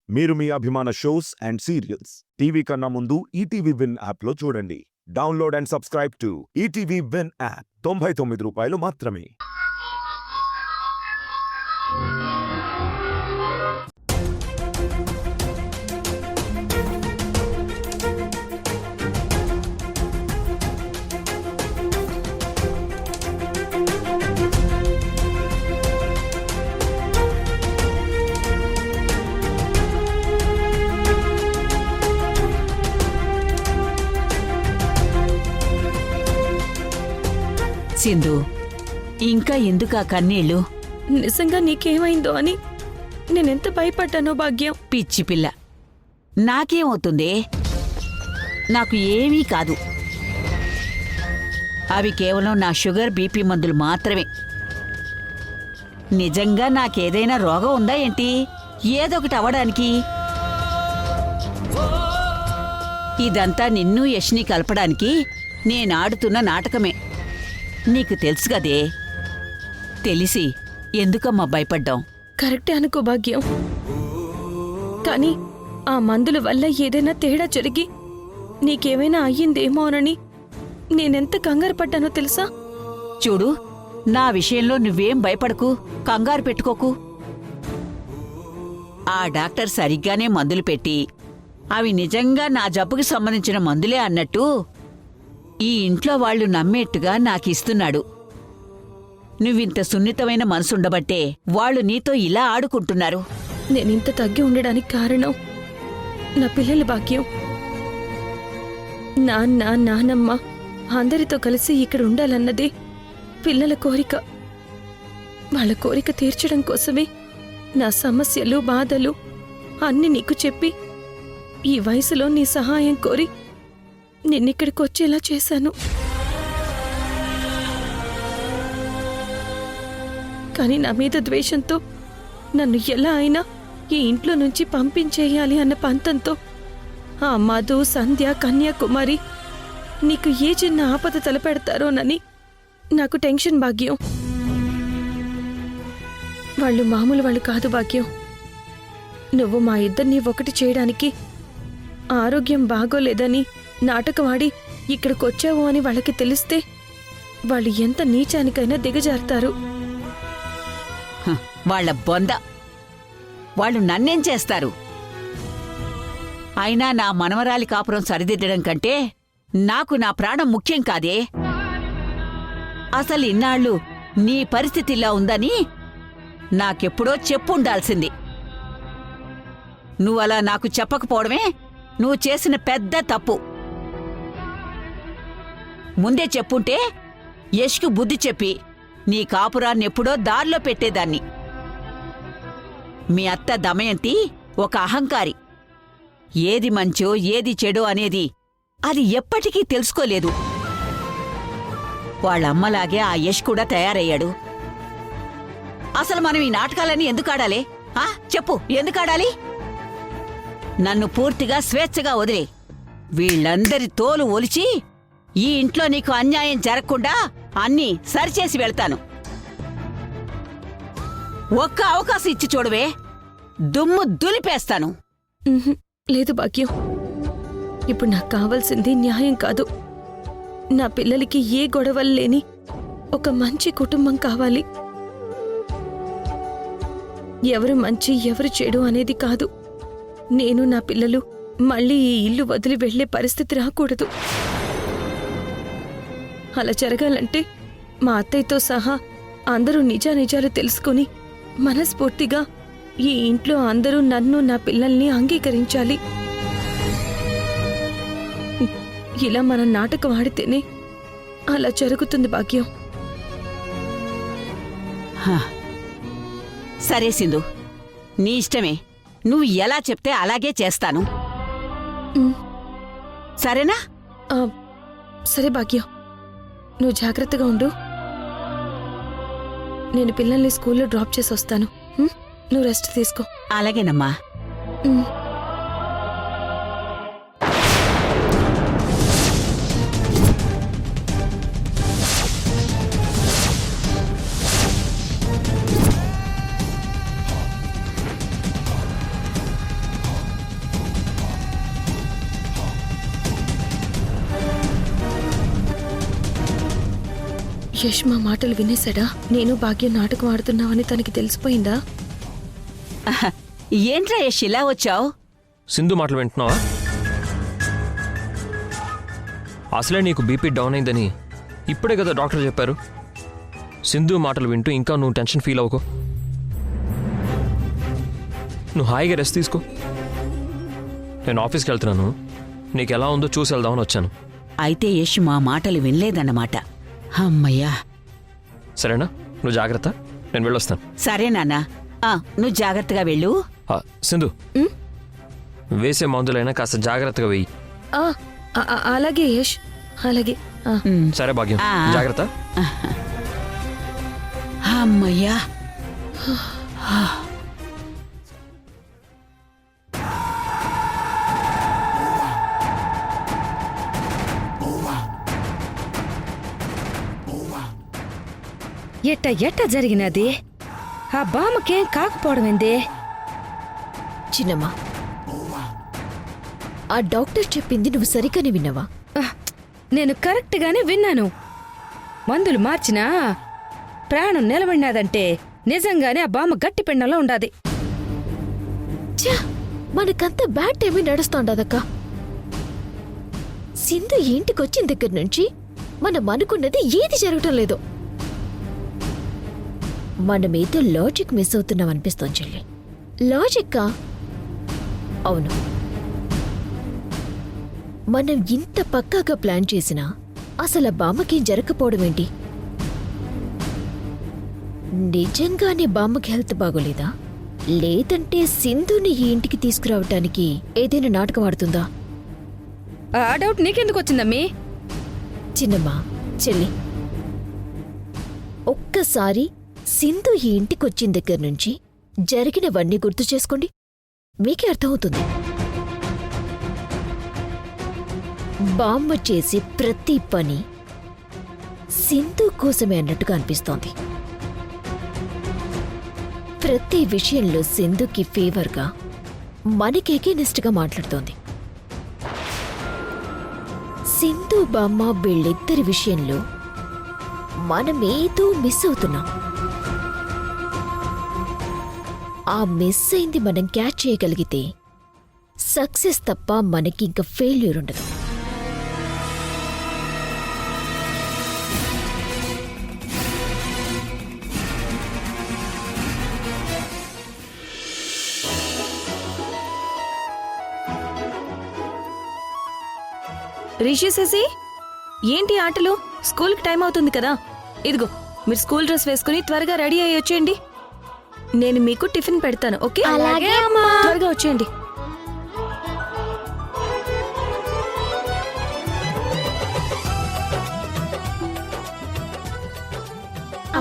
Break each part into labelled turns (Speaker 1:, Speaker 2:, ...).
Speaker 1: మీరు మీ అభిమాన shows and serials TV కన్నా ముందు ఈటీవీ విన్ యాప్లో చూడండి. Download and subscribe to ETV win app. 99 రూపాయలు మాత్రమే.
Speaker 2: సింధు, ఇంకా ఎందుకా కన్నీళ్ళు?
Speaker 3: నిజంగా నీకేమైందో అని నేనెంత భయపడ్డానో భాగ్యం.
Speaker 2: పిచ్చి పిల్ల, నాకేమవుతుందే? నాకు ఏమీ కాదు. అవి కేవలం నా షుగర్ బీపీ మందులు మాత్రమే. నిజంగా నాకేదైనా రోగం ఉందా ఏంటి? ఏదొకటి అవడానికి. ఇదంతా నిన్ను యష్ని కలపడానికి నేనాడుతున్న నాటకమే. నీకు తెలుసు కదే. తెలిసి ఎందుకమ్మా భయపడ్డాం?
Speaker 3: కరెక్టే అనుకో భాగ్యం. కానీ ఆ మందుల వల్ల ఏదైనా తేడా జరిగి నీకేమైనా అయ్యిందేమోనని నేనెంత కంగారు పడ్డానో తెలుసా?
Speaker 2: చూడు, నా విషయంలో నువ్వేం భయపడకు, కంగారు పెట్టుకోకు. ఆ డాక్టర్ సరిగ్గానే మందులు పెట్టి అవి నిజంగా నా జబ్బుకి సంబంధించిన మందులే అన్నట్టు ఈ ఇంట్లో వాళ్లు నమ్మేట్టుగా నాకిస్తున్నాడు. నువ్వింత సున్నితమైన మనసుండబట్టే వాళ్లు నీతో ఇలా ఆడుకుంటున్నారు.
Speaker 3: నేనింత తగ్గి ఉండడానికి కారణం నా పిల్లల భాగ్యం. నాన్న, నానమ్మ అందరితో కలిసి ఇక్కడ ఉండాలన్నదే పిల్లల కోరిక. వాళ్ళ కోరిక తీర్చడం కోసమే నా సమస్యలు, బాధలు అన్నీ నీకు చెప్పి ఈ వయసులో నీ సహాయం కోరి నిన్నిక్కడికి వచ్చేలా చేశాను. కానీ నా మీద ద్వేషంతో నన్ను ఎలా అయినా ఈ ఇంట్లో నుంచి పంపించేయాలి అన్న పంతంతో ఆ మధు, సంధ్య, కన్యాకుమారి నీకు ఏ చిన్న ఆపద తలపెడతారోనని నాకు టెన్షన్ భాగ్యం. వాళ్ళు మామూలు వాళ్ళు కాదు భాగ్యం. నువ్వు మా ఇద్దరిని ఒకటి చేయడానికి ఆరోగ్యం బాగోలేదని నాటకవాడి ఇక్కడికొచ్చావు అని వాళ్ళకి తెలిస్తే వాళ్ళు ఎంత నీచానికైనా దిగజారుతారు.
Speaker 2: వాళ్ల బొంద. వాళ్ళు నన్నేం చేస్తారు? అయినా నా మనవరాలి కాపురం సరిదిద్దడం కంటే నాకు నా ప్రాణం ముఖ్యం కాదే. అసలు ఇన్నాళ్ళు నీ పరిస్థితిలా ఉందని నాకెప్పుడో చెప్పుండాల్సింది. నువ్వలా నాకు చెప్పకపోవడమే నువ్వు చేసిన పెద్ద తప్పు. ముందే చెప్పుంటే యష్కు బుద్ధి చెప్పి నీ కాపురాన్నెప్పుడో దారిలో పెట్టేదాన్ని. మీ అత్త దమయంతి ఒక అహంకారి. ఏది మంచో ఏది చెడో అనేది అది ఎప్పటికీ తెలుసుకోలేదు. వాళ్ళమ్మలాగే ఆ యష్ కూడా తయారయ్యాడు. అసలు మనం ఈ నాటకాలన్నీ ఎందుకాడాలి? చెప్పు, ఎందుకాడాలి? నన్ను పూర్తిగా స్వేచ్ఛగా వదిలే. వీళ్ళందరి తోలు ఒలిచి ఈ ఇంట్లో నీకు అన్యాయం జరగకుండా అన్నీ సరిచేసి వెళ్తాను. ఒక్క అవకాశం ఇచ్చి చూడవే, దుమ్ము దులిపేస్తాను.
Speaker 3: లేదు భాగ్యం, ఇప్పుడు నాకు కావాల్సింది న్యాయం కాదు. నా పిల్లలకి ఏ గొడవలు లేని ఒక మంచి కుటుంబం కావాలి. ఎవరు మంచి ఎవరు చెడు అనేది కాదు. నేను నా పిల్లలు మళ్ళీ ఈ ఇల్లు వదిలి వెళ్లే పరిస్థితి రాకూడదు. అలా జరగాలంటే మా అత్తయ్యతో సహా అందరూ నిజానిజాలు తెలుసుకుని మనస్ఫూర్తిగా ఈ ఇంట్లో అందరూ నన్ను, నా పిల్లల్ని అంగీకరించాలి. ఇలా మనం నాటకం ఆడితేనే అలా జరుగుతుంది భాగ్యం.
Speaker 2: సరే సింధు, నీ ఇష్టమే. నువ్వు ఎలా చెప్తే అలాగే చేస్తాను. సరేనా?
Speaker 3: సరే భాగ్యం, నువ్వు జాగ్రత్తగా ఉండు. నేను పిల్లల్ని స్కూల్లో డ్రాప్ చేసి వస్తాను. నువ్వు రెస్ట్ తీసుకో.
Speaker 2: అలాగేనమ్మా.
Speaker 3: యష్ మా మాటలు వినేశాడా? నేను భాగ్యం నాటకం ఆడుతున్నావని తనకి తెలిసిపోయిందా?
Speaker 2: ఏంట్రా యష్ ఇలా వచ్చావు?
Speaker 4: సింధు మాటలు వింటున్నావా? అసలే నీకు బీపీ డౌన్ అయిందని ఇప్పుడే కదా డాక్టర్ చెప్పారు. సింధు మాటలు వింటూ ఇంకా నువ్వు టెన్షన్ ఫీల్ అవ్వకు. నువ్వు హాయిగా రెస్ట్ తీసుకో. నేను ఆఫీస్కి వెళ్తున్నాను. నీకు ఎలా ఉందో చూసి వెళ్దామని వచ్చాను.
Speaker 2: అయితే యష్ మా మాటలు వినలేదన్నమాట. అమ్మయ్యా.
Speaker 4: సరేనా? నువ్వు జాగ్రత్త, నేను వెళ్ళొస్తాను.
Speaker 2: సరే నాన్నా, నువ్వు జాగ్రత్తగా వెళ్ళు.
Speaker 4: సింధు, వేసే మందులైనా కాస్త జాగ్రత్తగా వెయ్యి.
Speaker 3: ఆ, అలాగే యష్, అలాగే.
Speaker 4: సరే భాగ్యం, జాగ్రత్త.
Speaker 2: అమ్మయ్యా.
Speaker 5: ఎట్ట జరిగినది? ఆ బామ్మకేం కాకపోవడమేంది?
Speaker 6: చిన్నమ్మా, ఆ డాక్టర్ చెప్పింది నువ్వు సరిగ్గానే విన్నావా?
Speaker 5: నేను కరెక్ట్గానే విన్నాను. మందులు మార్చినా ప్రాణం నిలబడినాదంటే నిజంగానే ఆ బామ్మ గట్టి పిండంలో ఉండాది.
Speaker 6: ఛా, మనకంతా బ్యాడ్ టైమే నడుస్తోండదక్క. సింధు ఇంటికొచ్చిన దగ్గర నుంచి మనం అనుకున్నది ఏది జరగటం లేదు. మనమేదో లాజిక్ మిస్ అవుతున్నాం అనిపిస్తోంది చెల్లి. లాజిక్కా? అవును. మనం ఇంత పక్కాగా ప్లాన్ చేసినా అసలు ఆ బామ్మకేం జరగకపోవడం ఏంటి? నిజంగానే బామ్మకి హెల్త్ బాగోలేదా? లేదంటే సింధుని ఈ ఇంటికి తీసుకురావటానికి ఏదైనా నాటకం ఆడుతుందా?
Speaker 5: ఆ డౌట్ నీకెందుకు వచ్చిందమ్మీ?
Speaker 6: చిన్నమ్మా, చెల్లి, ఒక్కసారి సింధు ఈ ఇంటికొచ్చిన దగ్గర నుంచి జరిగినవన్నీ గుర్తు చేసుకోండి, మీకే అర్థమవుతుంది. బామ్మ చేసే ప్రతి పని సింధు కోసమే అన్నట్టుగా అనిపిస్తోంది. ప్రతి విషయంలో సింధుకి ఫేవర్గా, మనకి ఎగెనిస్ట్గా మాట్లాడుతోంది. సింధు బామ్మ వీళ్ళిద్దరి విషయంలో మనమేదో మిస్ అవుతున్నాం. ఆ మిస్ అయింది మనం క్యాచ్ చేయగలిగితే సక్సెస్ తప్ప మనకి ఇంకా ఫెయిల్యూర్ ఉండదు.
Speaker 3: రిషి శశి, ఏంటి ఆటలు? స్కూల్కి టైం అవుతుంది కదా. ఇదిగో, మీరు స్కూల్ డ్రెస్ వేసుకుని త్వరగా రెడీ అయ్యి వచ్చేయండి. నేను మీకు టిఫిన్ పెడతాను, ఓకే?
Speaker 6: అలాగే అమ్మా.
Speaker 3: త్వరగా వచ్చేయండి.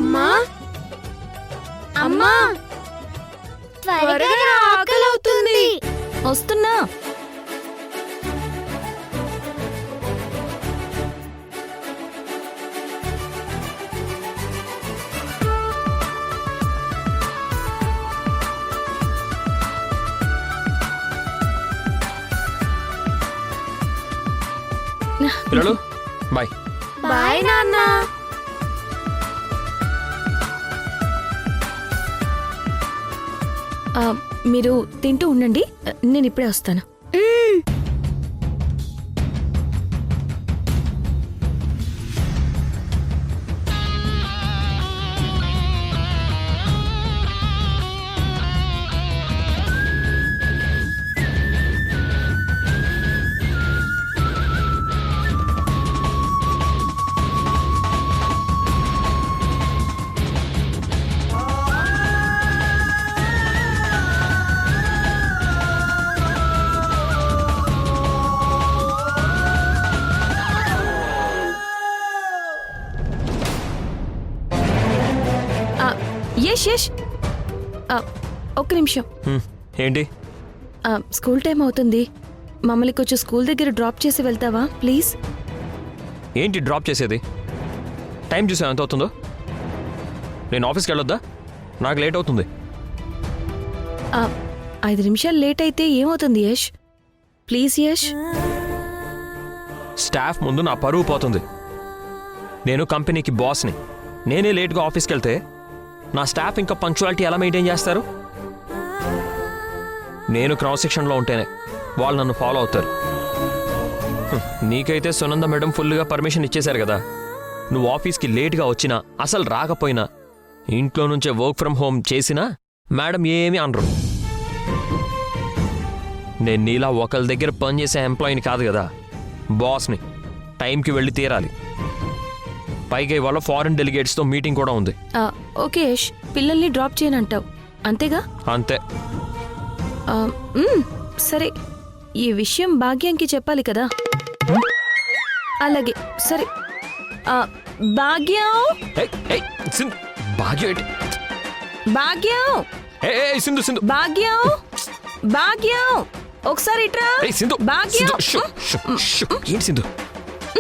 Speaker 6: అమ్మా, అమ్మా, త్వరగా ఆకలవుతుంది.
Speaker 3: వస్తున్నా.
Speaker 4: పిల్లలు బాయ్.
Speaker 6: బాయ్ నాన్న.
Speaker 3: మీరు తింటూ ఉండండి, నేను ఇప్పుడే వస్తాను. యష్, ఒక్క నిమిషం.
Speaker 4: ఏంటి?
Speaker 3: స్కూల్ టైం అవుతుంది. మమ్మల్ని కొంచెం స్కూల్ దగ్గర డ్రాప్ చేసి వెళ్తావా ప్లీజ్?
Speaker 4: ఏంటి డ్రాప్ చేసేది? టైం చూసా ఎంత అవుతుందో? నేను ఆఫీస్కి వెళ్ళొద్దా? నాకు లేట్ అవుతుంది.
Speaker 3: 5 నిమిషాలు లేట్ అయితే ఏమవుతుంది యష్? ప్లీజ్ యష్.
Speaker 4: స్టాఫ్ ముందు నా పరువు పోతుంది. నేను కంపెనీకి బాస్ని. నేనే లేట్గా ఆఫీస్కి వెళ్తే నా స్టాఫ్ ఇంకా పంక్చువాలిటీ ఎలా మెయింటైన్ చేస్తారు? నేను క్రాస్ సెక్షన్లో ఉంటేనే వాళ్ళు నన్ను ఫాలో అవుతారు. నీకైతే సునంద మేడం ఫుల్గా పర్మిషన్ ఇచ్చేశారు కదా. నువ్వు ఆఫీస్కి లేట్గా వచ్చినా, అసలు రాకపోయినా, ఇంట్లో నుంచే వర్క్ ఫ్రమ్ హోమ్ చేసినా మేడం ఏమీ అనరు. నేను నీలా ఒకరి దగ్గర పనిచేసే ఎంప్లాయీని కాదు కదా, బాస్ని. టైంకి వెళ్ళి తీరాలి. పైగా ఇవాళ ఫారెన్ డెలిగేట్స్తో మీటింగ్ కూడా ఉంది.
Speaker 3: ఓకే యష్, పిల్లల్ని డ్రాప్ చేయనంటావు అంతేగా?
Speaker 4: అంతే.
Speaker 3: సరే, ఈ విషయం భాగ్యంకి చెప్పాలి కదా. అలాగే సరే. భాగ్యం,
Speaker 4: ఏయ్, ఏయ్, సింధు, భాగ్యం ఏంటి?
Speaker 3: భాగ్యం,
Speaker 4: సింధు సింధు
Speaker 3: భాగ్యం, భాగ్యం, ఒకసారి ఇట్రా.
Speaker 4: ఏయ్, సింధు,
Speaker 3: భాగ్యం.
Speaker 4: Sindhu, shoe, shoe, shoe. ఏంటి సింధు,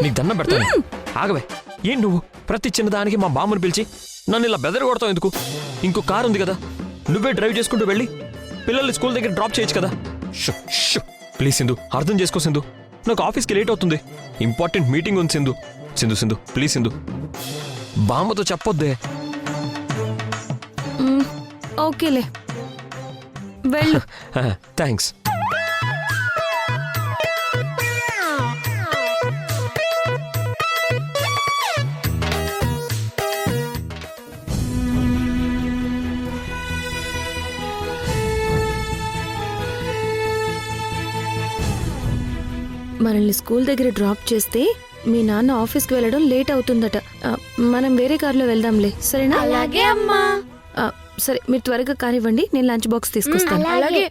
Speaker 4: నీకు దండం పెడతాను. ఆగవే. ఏంటి నువ్వు ప్రతి చిన్నదానికి మా బామ్మను పిలిచి నన్ను ఇలా బెదర కొడతావు ఎందుకు? ఇంకో కారు ఉంది కదా, నువ్వే డ్రైవ్ చేసుకుంటూ వెళ్ళి పిల్లల్ని స్కూల్ దగ్గర డ్రాప్ చేయొచ్చు కదా. Shoe, shoe. ప్లీజ్ సింధు, అర్థం చేసుకో సింధు. నాకు ఆఫీస్కి లేట్ అవుతుంది, ఇంపార్టెంట్ మీటింగ్ ఉంది సింధు. సింధు సింధు ప్లీజ్ సింధు, బామ్మతో చెప్పొద్దే.
Speaker 3: ఓకేలే, వెళ్ళు.
Speaker 4: థ్యాంక్స్.
Speaker 3: మనల్ని స్కూల్ దగ్గర డ్రాప్ చేస్తే మీ నాన్న ఆఫీస్కి వెళ్ళడం లేట్ అవుతుందట. మనం వేరే కారులో వెళ్దాంలే, సరేనా?
Speaker 6: అలాగే అమ్మా.
Speaker 3: సరే, మీరు త్వరగా కార్ ఇవ్వండి, నేను లంచ్ బాక్స్ తీసుకొస్తాను.
Speaker 6: అలాగే.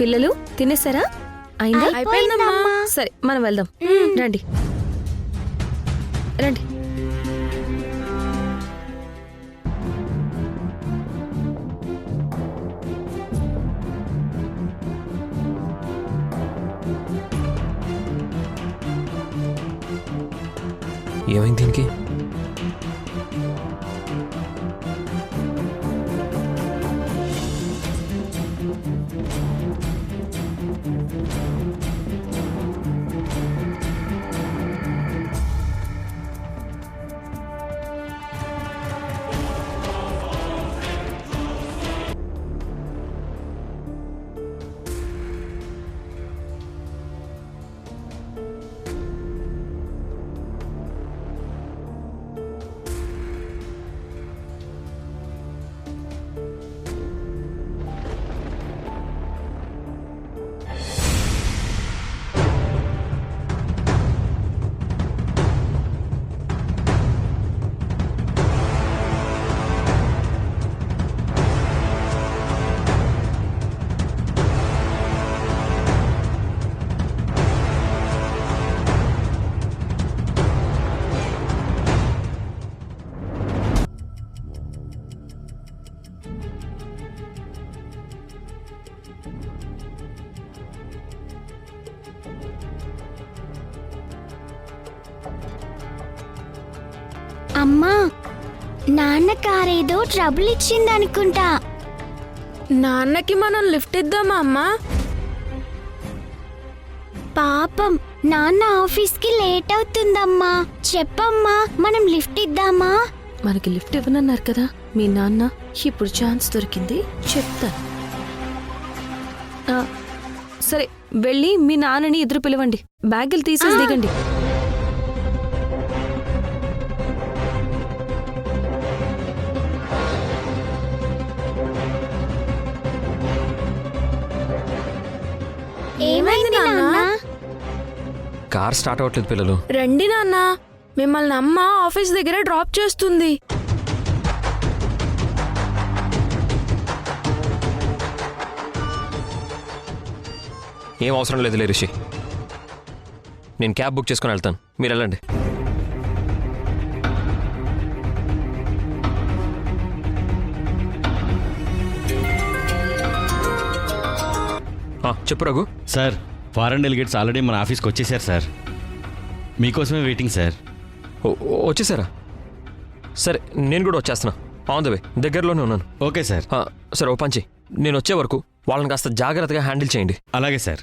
Speaker 3: పిల్లలు తినేసారా? అయిందా?
Speaker 6: అయిపోయిందమ్మా.
Speaker 3: సరే, మనం వెళ్దాం. రండి రండి.
Speaker 4: ఏమైంది దీనికి?
Speaker 7: అమ్మా, నాన్న కారేదో ట్రబుల్ ఇచ్చిందనుకుంటా.
Speaker 3: నాన్నకి మనం లిఫ్ట్ ఇద్దామా అమ్మా?
Speaker 7: పాపం నాన్న ఆఫీస్కి లేట్ అవుతుందమ్మా. చెప్పమ్మా, మనం లిఫ్ట్ ఇద్దామా?
Speaker 3: మనకి లిఫ్ట్ ఇవ్వనన్నారు కదా మీ నాన్న. ఇప్పుడు ఛాన్స్ దొరికింది, చెప్తాను. సరే, వెళ్ళి మీ నాన్నని ఎదురు పిలవండి. బ్యాగులు తీసేసి దిగండి.
Speaker 7: ఏమైంది నాన్న?
Speaker 4: కార్ స్టార్ట్ అవ్వట్లేదు పిల్లలు.
Speaker 3: రండి నాన్న, మిమ్మల్ని అమ్మ ఆఫీస్ దగ్గర డ్రాప్ చేస్తుంది.
Speaker 4: ఏం అవసరం లేదులే రిషి, నేను క్యాబ్ బుక్ చేసుకుని వెళ్తాను, మీరు వెళ్ళండి. చెప్పు Raghu.
Speaker 8: Sir, foreign delegates already మన ఆఫీస్కి వచ్చేసారు సార్. మీకోసమే వెయిటింగ్ సార్.
Speaker 4: వచ్చేసారా? సరే, నేను కూడా వచ్చేస్తున్నా. ఆన్ ద వే, దగ్గరలోనే ఉన్నాను.
Speaker 8: Okay sir.
Speaker 4: సరే ఓ పంచి, నేను వచ్చే వరకు వాళ్ళని కాస్త జాగ్రత్తగా హ్యాండిల్ చేయండి.
Speaker 8: అలాగే సార్.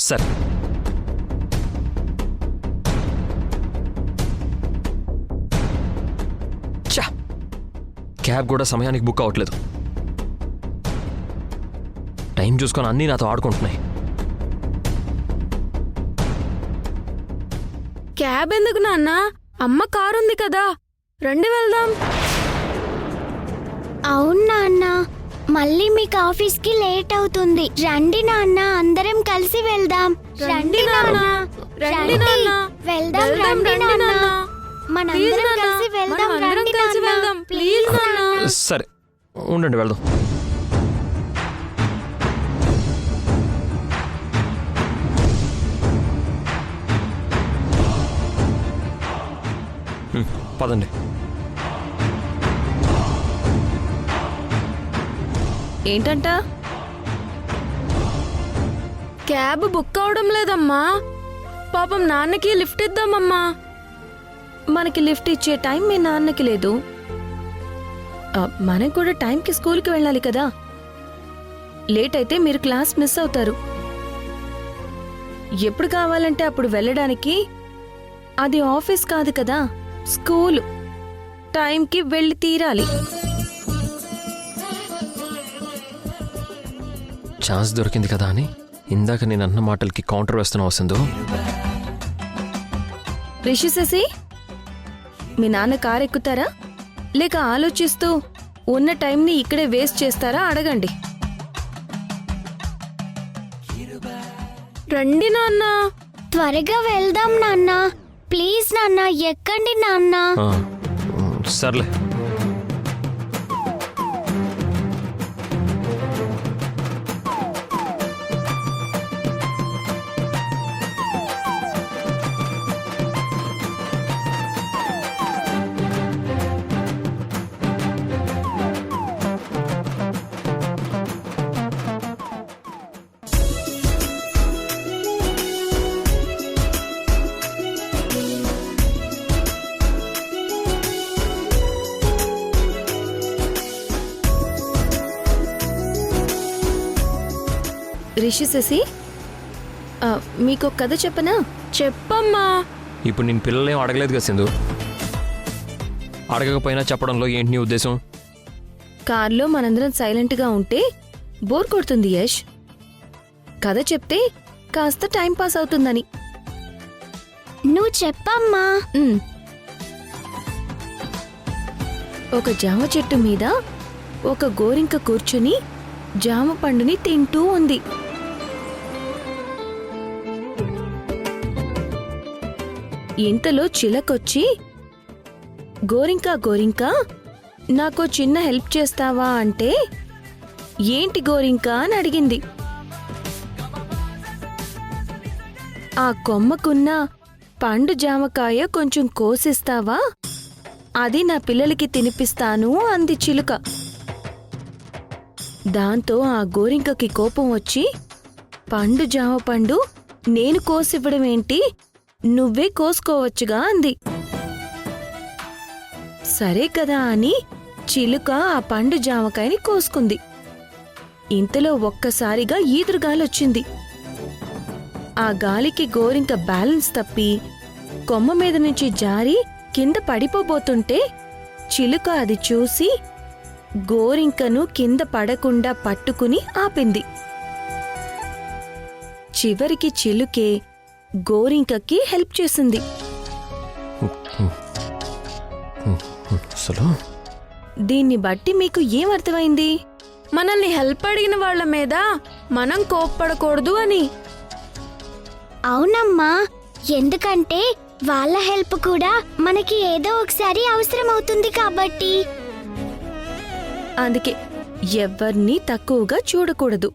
Speaker 4: సరే. చా, క్యాబ్ కూడా సమయానికి బుక్ అవ్వట్లేదు. టైం చూసుకొని అన్నీ నాతో ఆడుకుంటున్నాయి.
Speaker 3: క్యాబ్ ఎందుకు నాన్న? అమ్మ కారు ఉంది కదా, రండి వెళ్దాం.
Speaker 7: అవును నాన్న, మళ్ళీ మీకు ఆఫీస్కి లేట్ అవుతుంది. రండి నాన్న, అందరం కలిసి వెళ్దాం. రండి నాన్న,
Speaker 3: రండి నాన్న.
Speaker 7: వెళ్దాం. రండి నాన్న, మనందరం కలిసి వెళ్దాం. రండి నాన్న,
Speaker 3: ప్లీజ్ నాన్న.
Speaker 4: సరే ఉండండి, వెళ్దాం. పదండి.
Speaker 3: ఏంటంట? క్యాబ్ బుక్ అవడం లేదమ్మా. పాపం నాన్నకి లిఫ్ట్ ఇద్దామమ్మా. మనకి లిఫ్ట్ ఇచ్చే టైం మీ నాన్నకి లేదు. మనం కూడా టైంకి స్కూల్కి వెళ్ళాలి కదా. లేట్ అయితే మీరు క్లాస్ మిస్ అవుతారు. ఎప్పుడు కావాలంటే అప్పుడు వెళ్ళడానికి అది ఆఫీస్ కాదు కదా, స్కూల్. టైంకి వెళ్ళి తీరాలి.
Speaker 4: ఛాన్స్ దొరికింది కదా అని ఇందాక నేను అన్న మాటలకి కౌంటర్ వేస్తున్నా వస్తుందో.
Speaker 3: రిషి శశి, మీ నాన్న కారు ఎక్కుతారా లేక ఆలోచిస్తూ ఉన్న టైంని ఇక్కడే వేస్ట్ చేస్తారా అడగండి. రండి నాన్న.
Speaker 7: త్వరగా వెళ్దాం నాన్న. ప్లీజ్ నాన్న, ఎక్కండి నాన్న.
Speaker 4: సర్లే.
Speaker 3: రిషి శశి, మీకు కథ చెప్పనా? చెప్పమ్మా.
Speaker 4: ఇప్పుడు నేను పిల్లలేం అడగలేదు కదా సింధు. అడగకపోయినా చెప్పడంలో ఏంటి నీ ఉద్దేశం?
Speaker 3: కార్లో మనందరం సైలెంట్గా ఉంటే బోర్ కొడుతుంది యష్. కథ చెప్తే కాస్త టైం పాస్ అవుతుందని.
Speaker 7: నువ్వు చెప్పమ్మా.
Speaker 3: ఒక జామ చెట్టు మీద ఒక గోరింక కూర్చుని జామ పండుని తింటూ ఉంది. ఇంతలో చిలకొచ్చి, గోరింకా గోరింకా, నాకో చిన్న హెల్ప్ చేస్తావా అంటే, ఏంటి గోరింకా అని అడిగింది. ఆ కొమ్మకున్న పండు జామకాయ కొంచెం కోసిస్తావా, అది నా పిల్లలకి తినిపిస్తాను అంది చిలుక. దాంతో ఆ గోరింకకి కోపం వచ్చి, పండు జామ పండు నేను కోసివ్వడమేంటి, నువ్వే కోసుకోవచ్చుగా అంది. సరే కదా అని చిలుక ఆ పండు జామకాయని కోసుకుంది. ఇంతలో ఒక్కసారిగా ఈదురుగాలొచ్చింది. ఆ గాలికి గోరింక బ్యాలెన్స్ తప్పి కొమ్మ మీద నుంచి జారి కింద పడిపోబోతుంటే చిలుక అది చూసి గోరింకను కింద పడకుండా పట్టుకుని ఆపింది. చివరికి చిలుకే గోరింకకి హెల్ప్ చేసింది.
Speaker 4: అసలు
Speaker 3: దీన్ని బట్టి మీకు ఏమర్థమైంది? మనల్ని హెల్ప్ అడిగిన వాళ్ళ మీద మనం కోప్పడకూడదు అని.
Speaker 7: అవునమ్మా, ఎందుకంటే వాళ్ళ హెల్ప్ కూడా మనకి ఏదో ఒకసారి అవసరం అవుతుంది కాబట్టి.
Speaker 3: అందుకే ఎవ్వర్నీ తక్కువగా చూడకూడదు.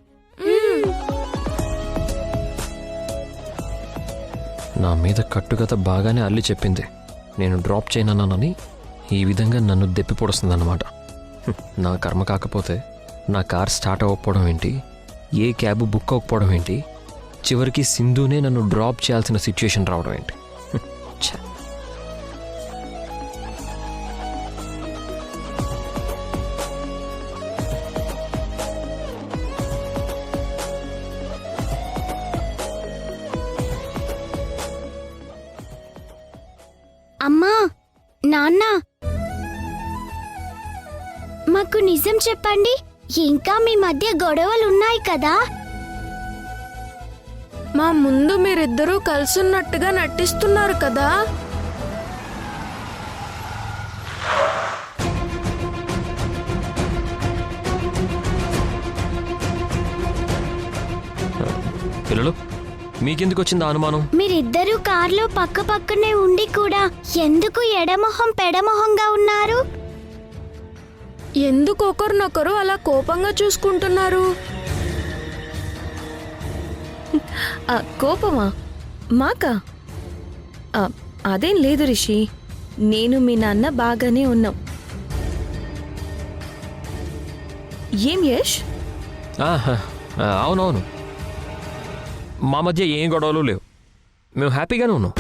Speaker 4: నా మీద కట్టుకథ బాగానే అల్లి చెప్పింది. నేను డ్రాప్ చేయనన్నానని ఈ విధంగా నన్ను దెప్పి పొడుస్తుందన్నమాట. నా కర్మ కాకపోతే నా కార్ స్టార్ట్ అవ్వకపోవడం ఏంటి, ఏ క్యాబ్ బుక్ అవ్వకపోవడం ఏంటి, చివరికి సింధునే నన్ను డ్రాప్ చేయాల్సిన సిచ్యుయేషన్ రావడం ఏంటి. ఛ.
Speaker 7: అమ్మా నాన్న మాకు నిజం చెప్పండి, ఇంకా మీ మధ్య గొడవలున్నాయి కదా?
Speaker 3: మా ముందు మీరిద్దరూ కలిసున్నట్టుగా నటిస్తున్నారు కదా?
Speaker 4: పిల్లలు మీకెందుకు వచ్చింది ఆ అనుమానం?
Speaker 7: మీరిద్దరూ కార్లో పక్క పక్కనే ఉండి కూడా ఎందుకు ఎడమొహం పెడమొహంగా ఉన్నారు?
Speaker 3: ఎందుకు ఒకరినొకరు అలా కోపంగా చూసుకుంటున్నారు? కోపమా? మాకా? అదేం లేదు రిషి, నేను మీ నాన్న బాగానే ఉన్నాం. ఏం యష్?
Speaker 4: ఆహా, అవునవును, మా మధ్య ఏం గొడవలు లేవు, మేము హ్యాపీగానే ఉన్నాం.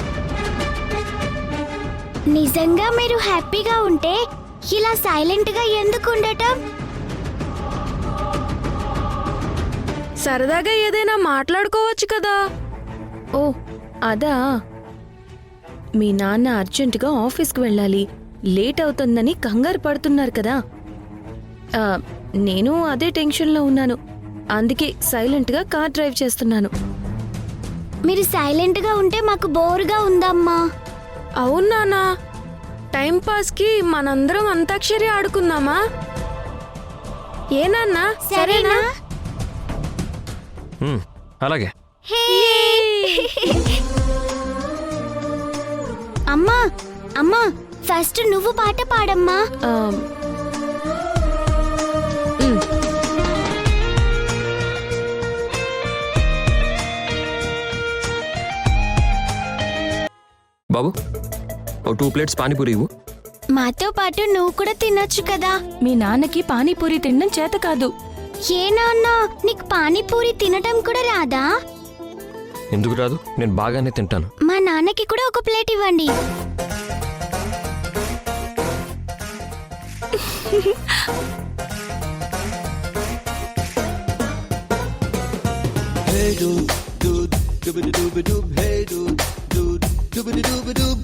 Speaker 7: నిజంగా మీరు హ్యాపీగా ఉంటే ఇలా సైలెంట్ గా ఎందుకు ఉండటం?
Speaker 3: సరదాగా ఏదైనా మాట్లాడుకోవచ్చు కదా. ఓ అదా, మీ నాన్న అర్జెంటుగా ఆఫీస్కి వెళ్ళాలి, లేట్ అవుతుందని కంగారు పడుతున్నారు కదా. నేను అదే టెన్షన్లో ఉన్నాను, అందుకే సైలెంట్గా కార్ డ్రైవ్ చేస్తున్నాను.
Speaker 7: మీరు సైలెంట్ గా ఉంటే మాకు బోర్గా ఉందమ్మా.
Speaker 3: అవునానా, టైం పాస్కి మనందరం అంతాక్షరి ఆడుకుందామా? ఏనాన్నా,
Speaker 7: సరేనా?
Speaker 4: అలాగే.
Speaker 7: అమ్మా అమ్మా, ఫస్ట్ నువ్వు పాట పాడమ్మా.
Speaker 4: బాబు, ఓ 2 ప్లేట్స్ పానీపూరి ఇవ్వు.
Speaker 7: మాతో పాటు నువ్వు కూడా తినొచ్చు కదా.
Speaker 3: మీ నాన్నకి పానీపూరి తినడం చేత కాదు.
Speaker 7: ఏ నాన్న, నీకు పానీపూరి తినటం కూడా రాదా?
Speaker 4: ఎందుకు రాదు, నేను బాగానే తింటాను.
Speaker 7: మా నాన్నకి కూడా ఒక ప్లేట్ ఇవ్వండి.
Speaker 9: Hey do do dooby dooby doob, hey do do dooby dooby doob.